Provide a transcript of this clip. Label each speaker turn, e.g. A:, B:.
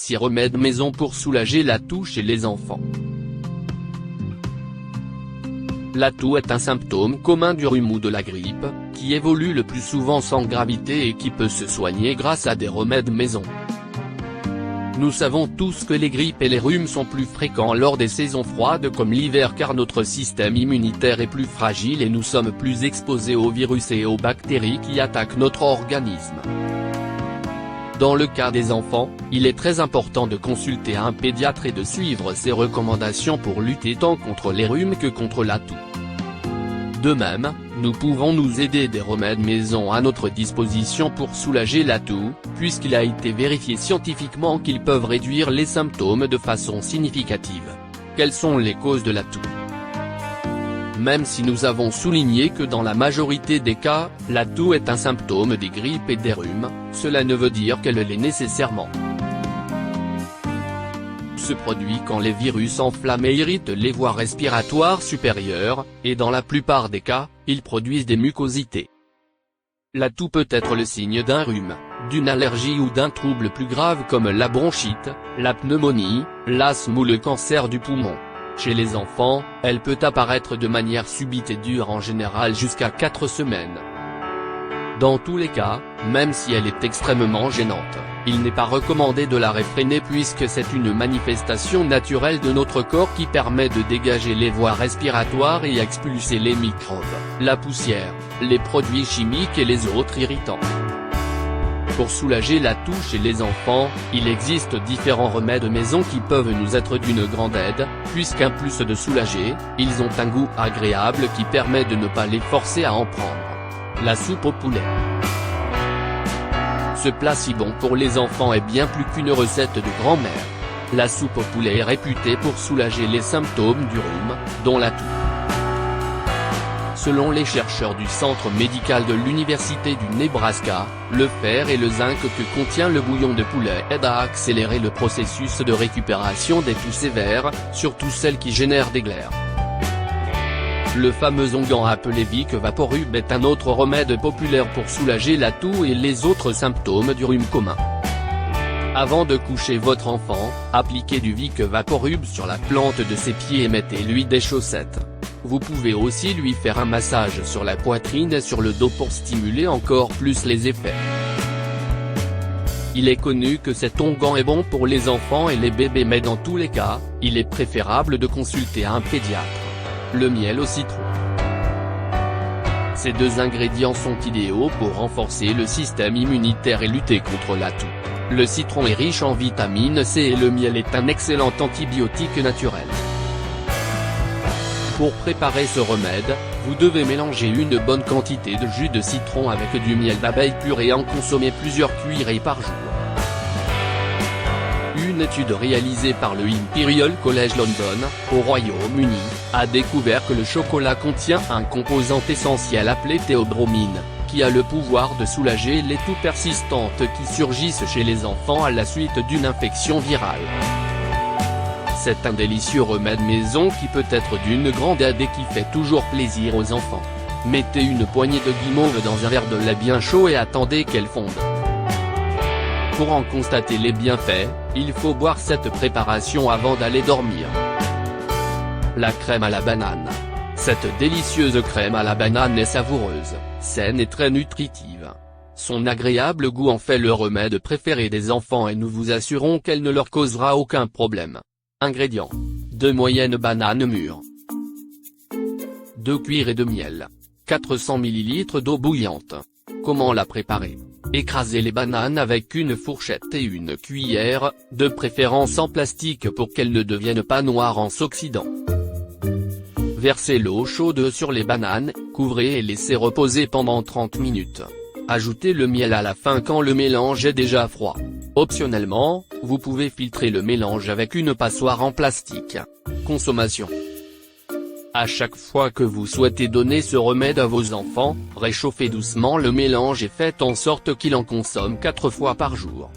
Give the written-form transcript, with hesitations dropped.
A: 6 remèdes maison pour soulager la toux chez les enfants. La toux est un symptôme commun du rhume ou de la grippe, qui évolue le plus souvent sans gravité et qui peut se soigner grâce à des remèdes maison. Nous savons tous que les grippes et les rhumes sont plus fréquents lors des saisons froides comme l'hiver car notre système immunitaire est plus fragile et nous sommes plus exposés aux virus et aux bactéries qui attaquent notre organisme. Dans le cas des enfants, il est très important de consulter un pédiatre et de suivre ses recommandations pour lutter tant contre les rhumes que contre la toux. De même, nous pouvons nous aider des remèdes maison à notre disposition pour soulager la toux, puisqu'il a été vérifié scientifiquement qu'ils peuvent réduire les symptômes de façon significative. Quelles sont les causes de la toux ? Même si nous avons souligné que dans la majorité des cas, la toux est un symptôme des grippes et des rhumes, cela ne veut dire qu'elle l'est nécessairement. Se produit quand les virus enflamment et irritent les voies respiratoires supérieures, et dans la plupart des cas, ils produisent des mucosités. La toux peut être le signe d'un rhume, d'une allergie ou d'un trouble plus grave comme la bronchite, la pneumonie, l'asthme ou le cancer du poumon. Chez les enfants, elle peut apparaître de manière subite et dure en général jusqu'à 4 semaines. Dans tous les cas, même si elle est extrêmement gênante, il n'est pas recommandé de la réfréner puisque c'est une manifestation naturelle de notre corps qui permet de dégager les voies respiratoires et expulser les microbes, la poussière, les produits chimiques et les autres irritants. Pour soulager la toux chez les enfants, il existe différents remèdes maison qui peuvent nous être d'une grande aide, puisqu'en plus de soulager, ils ont un goût agréable qui permet de ne pas les forcer à en prendre. La soupe au poulet. Ce plat si bon pour les enfants est bien plus qu'une recette de grand-mère. La soupe au poulet est réputée pour soulager les symptômes du rhume, dont la toux. Selon les chercheurs du centre médical de l'université du Nebraska, le fer et le zinc que contient le bouillon de poulet aident à accélérer le processus de récupération des toux sévères, surtout celles qui génèrent des glaires. Le fameux onguent appelé Vic Vaporub est un autre remède populaire pour soulager la toux et les autres symptômes du rhume commun. Avant de coucher votre enfant, appliquez du Vic Vaporub sur la plante de ses pieds et mettez-lui des chaussettes. Vous pouvez aussi lui faire un massage sur la poitrine et sur le dos pour stimuler encore plus les effets. Il est connu que cet onguent est bon pour les enfants et les bébés mais dans tous les cas, il est préférable de consulter un pédiatre. Le miel au citron. Ces deux ingrédients sont idéaux pour renforcer le système immunitaire et lutter contre la toux. Le citron est riche en vitamine C et le miel est un excellent antibiotique naturel. Pour préparer ce remède, vous devez mélanger une bonne quantité de jus de citron avec du miel d'abeille pur et en consommer plusieurs cuillerées par jour. Une étude réalisée par le Imperial College London, au Royaume-Uni, a découvert que le chocolat contient un composant essentiel appelé théobromine, qui a le pouvoir de soulager les toux persistantes qui surgissent chez les enfants à la suite d'une infection virale. C'est un délicieux remède maison qui peut être d'une grande aide et qui fait toujours plaisir aux enfants. Mettez une poignée de guimauve dans un verre de lait bien chaud et attendez qu'elle fonde. Pour en constater les bienfaits, il faut boire cette préparation avant d'aller dormir. La crème à la banane. Cette délicieuse crème à la banane est savoureuse, saine et très nutritive. Son agréable goût en fait le remède préféré des enfants et nous vous assurons qu'elle ne leur causera aucun problème. Ingrédients. 2 moyennes bananes mûres. 2 cuillerées de miel. 400 ml d'eau bouillante. Comment la préparer ? Écrasez les bananes avec une fourchette et une cuillère, de préférence en plastique pour qu'elles ne deviennent pas noires en s'oxydant. Versez l'eau chaude sur les bananes, couvrez et laissez reposer pendant 30 minutes. Ajoutez le miel à la fin quand le mélange est déjà froid. Optionnellement, vous pouvez filtrer le mélange avec une passoire en plastique. Consommation. À chaque fois que vous souhaitez donner ce remède à vos enfants, réchauffez doucement le mélange et faites en sorte qu'ils en consomment 4 fois par jour.